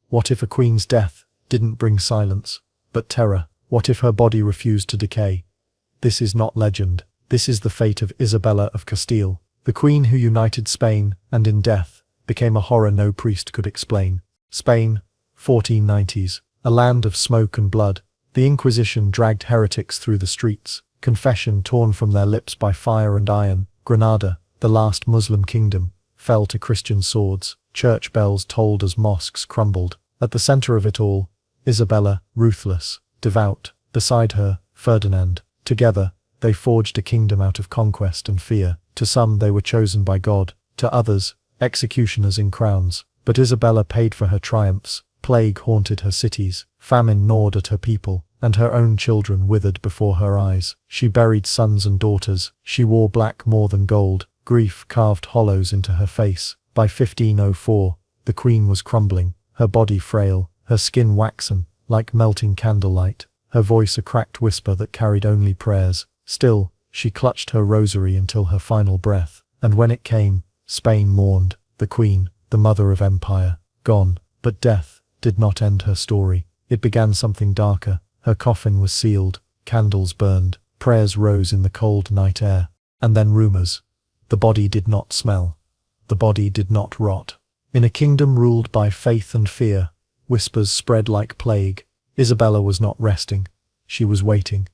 What if a queen's death didn't bring silence, but terror? What if her body refused to decay? This is not legend. This is the fate of Isabella of Castile, the queen who united Spain and in death became a horror no priest could explain. Spain, 1490s, a land of smoke and blood. The Inquisition dragged heretics through the streets, confession torn from their lips by fire and iron. Granada, the last Muslim kingdom, fell to Christian swords. Church bells tolled as mosques crumbled. At the center of it all, Isabella, ruthless, devout. Beside her, Ferdinand. Together, they forged a kingdom out of conquest and fear. To some they were chosen by God, to others, executioners in crowns. But Isabella paid for her triumphs. Plague haunted her cities, famine gnawed at her people, and her own children withered before her eyes. She buried sons and daughters. She wore black more than gold. Grief carved hollows into her face. By 1504, the queen was crumbling, her body frail, her skin waxen, like melting candlelight, her voice a cracked whisper that carried only prayers. Still, she clutched her rosary until her final breath, and when it came, Spain mourned. The queen, the mother of empire, gone. But death did not end her story. It began something darker. Her coffin was sealed, candles burned, prayers rose in the cold night air. And then rumors. The body did not smell. The body did not rot. In a kingdom ruled by faith and fear, whispers spread like plague. Isabella was not resting. She was waiting.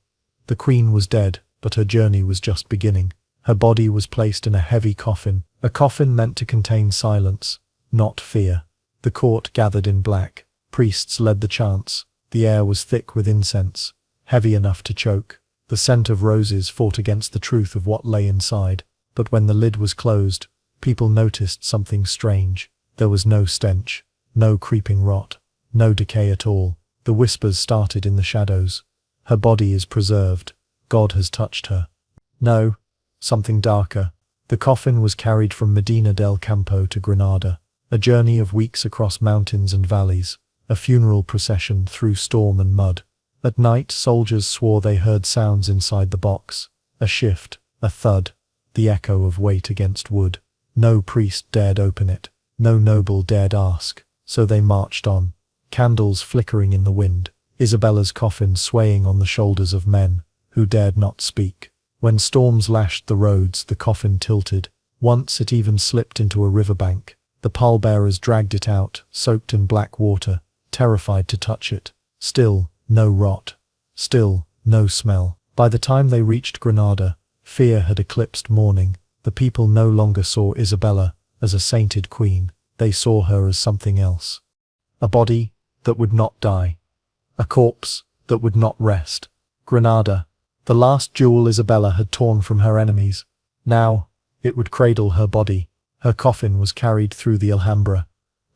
The queen was dead, but her journey was just beginning. Her body was placed in a heavy coffin, a coffin meant to contain silence, not fear. The court gathered in black. Priests led the chants. The air was thick with incense, heavy enough to choke. The scent of roses fought against the truth of what lay inside. But when the lid was closed, people noticed something strange. There was no stench, no creeping rot, no decay at all. The whispers started in the shadows. Her body is preserved. God has touched her. No, something darker. The coffin was carried from Medina del Campo to Granada, a journey of weeks across mountains and valleys, a funeral procession through storm and mud. At night, soldiers swore they heard sounds inside the box, a shift, a thud, the echo of weight against wood. No priest dared open it, no noble dared ask, so they marched on, candles flickering in the wind, Isabella's coffin swaying on the shoulders of men who dared not speak. When storms lashed the roads, the coffin tilted. Once it even slipped into a riverbank. The pallbearers dragged it out, soaked in black water, terrified to touch it. Still, no rot. Still, no smell. By the time they reached Granada, fear had eclipsed mourning. The people no longer saw Isabella as a sainted queen. They saw her as something else. A body that would not die. A corpse that would not rest. Granada, the last jewel Isabella had torn from her enemies. Now, it would cradle her body. Her coffin was carried through the Alhambra,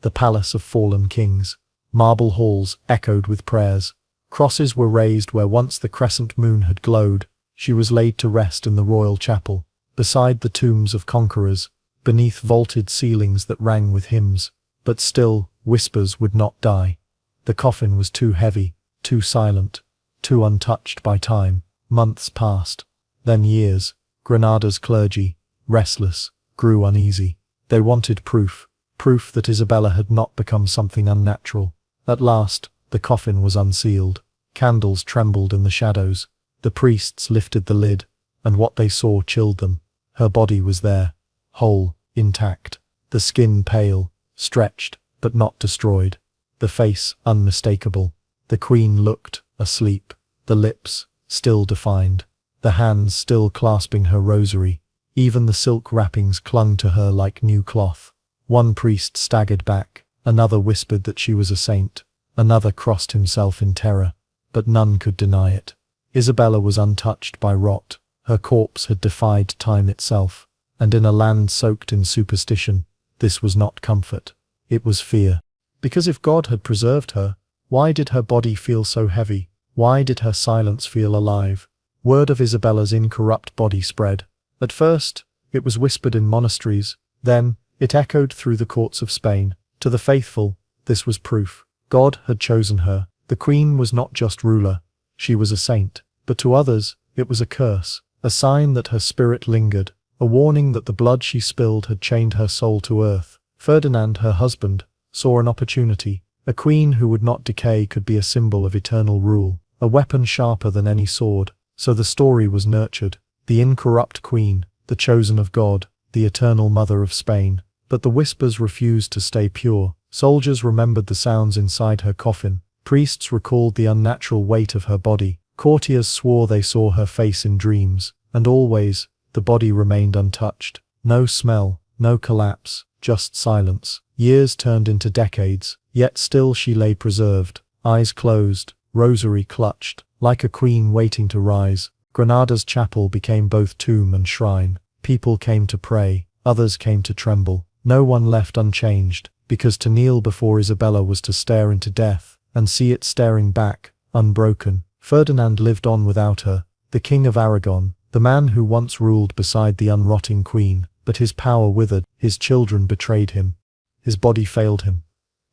the palace of fallen kings. Marble halls echoed with prayers. Crosses were raised where once the crescent moon had glowed. She was laid to rest in the royal chapel, beside the tombs of conquerors, beneath vaulted ceilings that rang with hymns. But still, whispers would not die. The coffin was too heavy, too silent, too untouched by time. Months passed, then years. Granada's clergy, restless, grew uneasy. They wanted proof that Isabella had not become something unnatural. At last, the coffin was unsealed. Candles trembled in the shadows. The priests lifted the lid, and what they saw chilled them. Her body was there, whole, intact, the skin pale, stretched, but not destroyed, the face unmistakable. The queen looked, asleep, the lips still defined, the hands still clasping her rosary. Even the silk wrappings clung to her like new cloth. One priest staggered back, another whispered that she was a saint, another crossed himself in terror, but none could deny it. Isabella was untouched by rot. Her corpse had defied time itself, and in a land soaked in superstition, this was not comfort, it was fear. Because if God had preserved her, why did her body feel so heavy? Why did her silence feel alive? Word of Isabella's incorrupt body spread. At first, it was whispered in monasteries, then, it echoed through the courts of Spain. To the faithful, this was proof. God had chosen her. The queen was not just ruler, she was a saint. But to others, it was a curse, a sign that her spirit lingered, a warning that the blood she spilled had chained her soul to earth. Ferdinand, her husband, saw an opportunity. A queen who would not decay could be a symbol of eternal rule, a weapon sharper than any sword. So the story was nurtured. The incorrupt queen, the chosen of God, the eternal mother of Spain. But the whispers refused to stay pure. Soldiers remembered the sounds inside her coffin. Priests recalled the unnatural weight of her body. Courtiers swore they saw her face in dreams. And always, the body remained untouched. No smell, no collapse, just silence. Years turned into decades, yet still she lay preserved, eyes closed, rosary clutched, like a queen waiting to rise. Granada's chapel became both tomb and shrine. People came to pray, others came to tremble. No one left unchanged, because to kneel before Isabella was to stare into death, and see it staring back, unbroken. Ferdinand lived on without her, the King of Aragon, the man who once ruled beside the unrotting queen, but his power withered, his children betrayed him, his body failed him.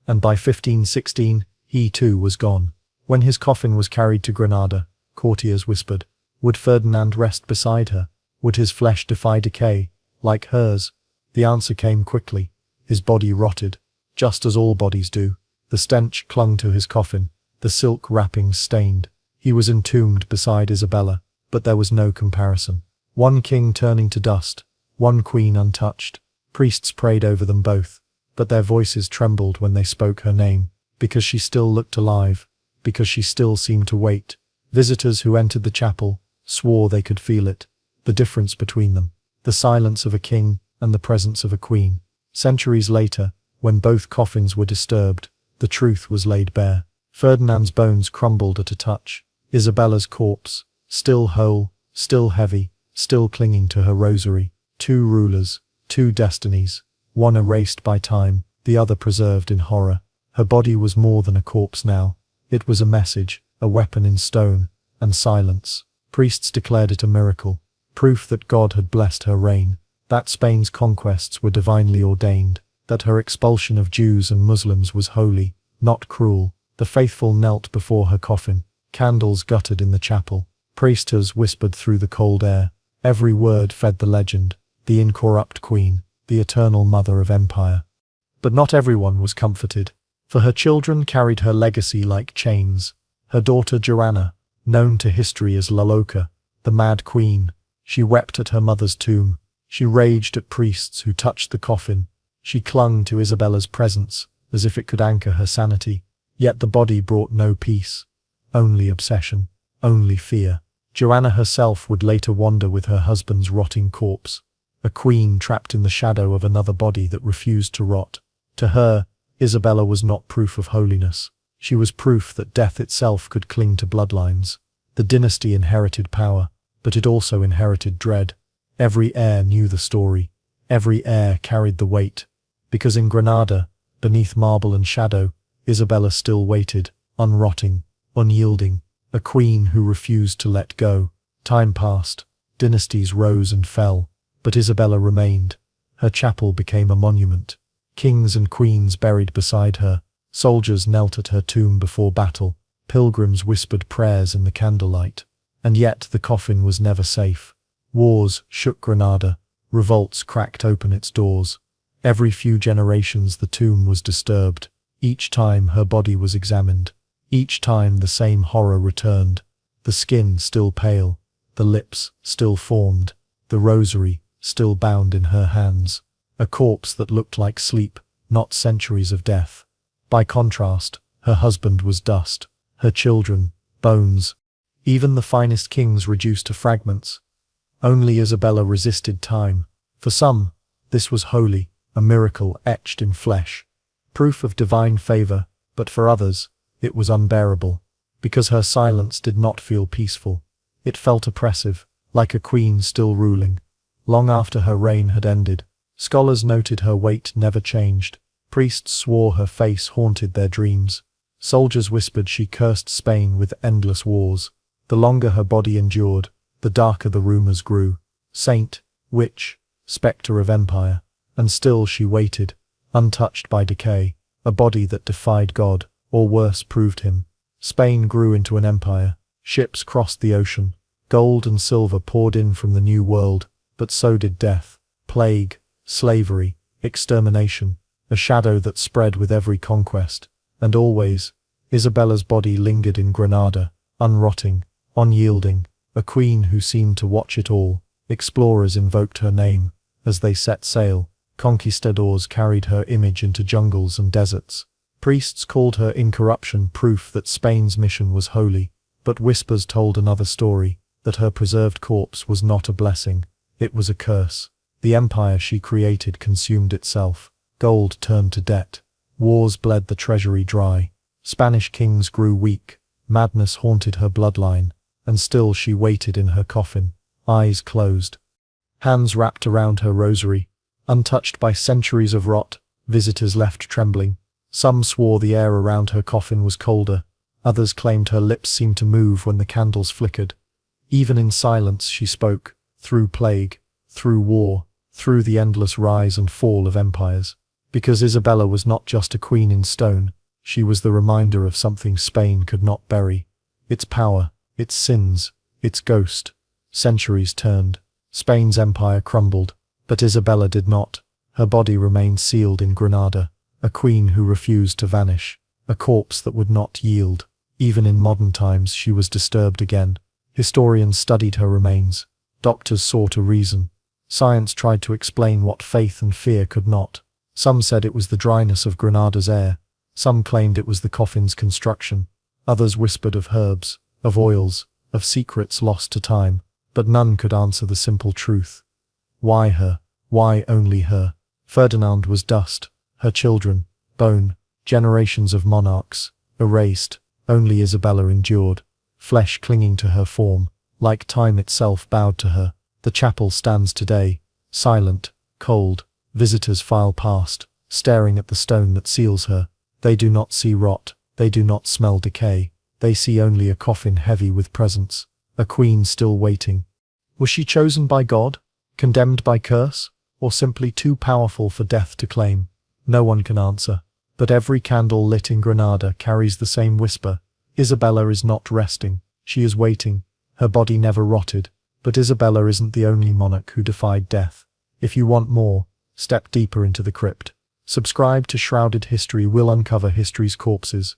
And by 1516, he too was gone. When his coffin was carried to Granada, courtiers whispered, would Ferdinand rest beside her? Would his flesh defy decay, like hers? The answer came quickly. His body rotted, just as all bodies do. The stench clung to his coffin, the silk wrappings stained. He was entombed beside Isabella, but there was no comparison. One king turning to dust, one queen untouched. Priests prayed over them both, but their voices trembled when they spoke her name, because she still looked alive, because she still seemed to wait. Visitors who entered the chapel swore they could feel it, the difference between them, the silence of a king and the presence of a queen. Centuries later, when both coffins were disturbed, the truth was laid bare. Ferdinand's bones crumbled at a touch. Isabella's corpse, still whole, still heavy, still clinging to her rosary. Two rulers, two destinies, one erased by time, the other preserved in horror. Her body was more than a corpse now. It was a message, a weapon in stone, and silence. Priests declared it a miracle, proof that God had blessed her reign, that Spain's conquests were divinely ordained, that her expulsion of Jews and Muslims was holy, not cruel. The faithful knelt before her coffin, candles guttered in the chapel, priestess whispered through the cold air. Every word fed the legend, the incorrupt queen, the eternal mother of empire. But not everyone was comforted, for her children carried her legacy like chains. Her daughter Joanna, known to history as La Loca, the Mad Queen, she wept at her mother's tomb. She raged at priests who touched the coffin. She clung to Isabella's presence, as if it could anchor her sanity. Yet the body brought no peace, only obsession, only fear. Joanna herself would later wander with her husband's rotting corpse, a queen trapped in the shadow of another body that refused to rot. To her, Isabella was not proof of holiness. She was proof that death itself could cling to bloodlines. The dynasty inherited power, but it also inherited dread. Every heir knew the story. Every heir carried the weight. Because in Granada, beneath marble and shadow, Isabella still waited, unrotting, unyielding, a queen who refused to let go. Time passed, dynasties rose and fell, but Isabella remained. Her chapel became a monument. Kings and queens buried beside her, soldiers knelt at her tomb before battle, pilgrims whispered prayers in the candlelight. And yet the coffin was never safe. Wars shook Granada, revolts cracked open its doors. Every few generations the tomb was disturbed. Each time her body was examined. Each time the same horror returned. The skin still pale, the lips still formed, the rosary still bound in her hands. A corpse that looked like sleep, not centuries of death. By contrast, her husband was dust, her children, bones. Even the finest kings reduced to fragments. Only Isabella resisted time. For some, this was holy, a miracle etched in flesh. Proof of divine favor, but for others, it was unbearable, because her silence did not feel peaceful. It felt oppressive, like a queen still ruling. Long after her reign had ended, scholars noted her weight never changed. Priests swore her face haunted their dreams. Soldiers whispered she cursed Spain with endless wars. The longer her body endured, the darker the rumors grew. Saint, witch, spectre of empire. And still she waited, untouched by decay, a body that defied God, or worse proved him. Spain grew into an empire. Ships crossed the ocean. Gold and silver poured in from the New World, but so did death, plague, slavery, extermination, a shadow that spread with every conquest. And always, Isabella's body lingered in Granada, unrotting, unyielding, a queen who seemed to watch it all. Explorers invoked her name. As they set sail, conquistadors carried her image into jungles and deserts. Priests called her incorruption, proof that Spain's mission was holy. But whispers told another story, that her preserved corpse was not a blessing, it was a curse. The empire she created consumed itself. Gold turned to debt. Wars bled the treasury dry. Spanish kings grew weak. Madness haunted her bloodline. And still she waited in her coffin, eyes closed, hands wrapped around her rosary. Untouched by centuries of rot, visitors left trembling. Some swore the air around her coffin was colder. Others claimed her lips seemed to move when the candles flickered. Even in silence she spoke, through plague, through war, through the endless rise and fall of empires. Because Isabella was not just a queen in stone, she was the reminder of something Spain could not bury. Its power, its sins, its ghost. Centuries turned. Spain's empire crumbled, but Isabella did not. Her body remained sealed in Granada, a queen who refused to vanish, a corpse that would not yield. Even in modern times she was disturbed again. Historians studied her remains. Doctors sought a reason. Science tried to explain what faith and fear could not. Some said it was the dryness of Granada's air. Some claimed it was the coffin's construction. Others whispered of herbs, of oils, of secrets lost to time. But none could answer the simple truth. Why her? Why only her? Ferdinand was dust. Her children, bone. Generations of monarchs, erased. Only Isabella endured. Flesh clinging to her form, like time itself bowed to her. The chapel stands today, silent, cold. Visitors file past, staring at the stone that seals her. They do not see rot. They do not smell decay. They see only a coffin heavy with presence. A queen still waiting. Was she chosen by God, condemned by curse, or simply too powerful for death to claim? No one can answer. But every candle lit in Granada carries the same whisper. Isabella is not resting. She is waiting. Her body never rotted. But Isabella isn't the only monarch who defied death. If you want more, step deeper into the crypt. Subscribe to Shrouded History. We'll uncover history's corpses.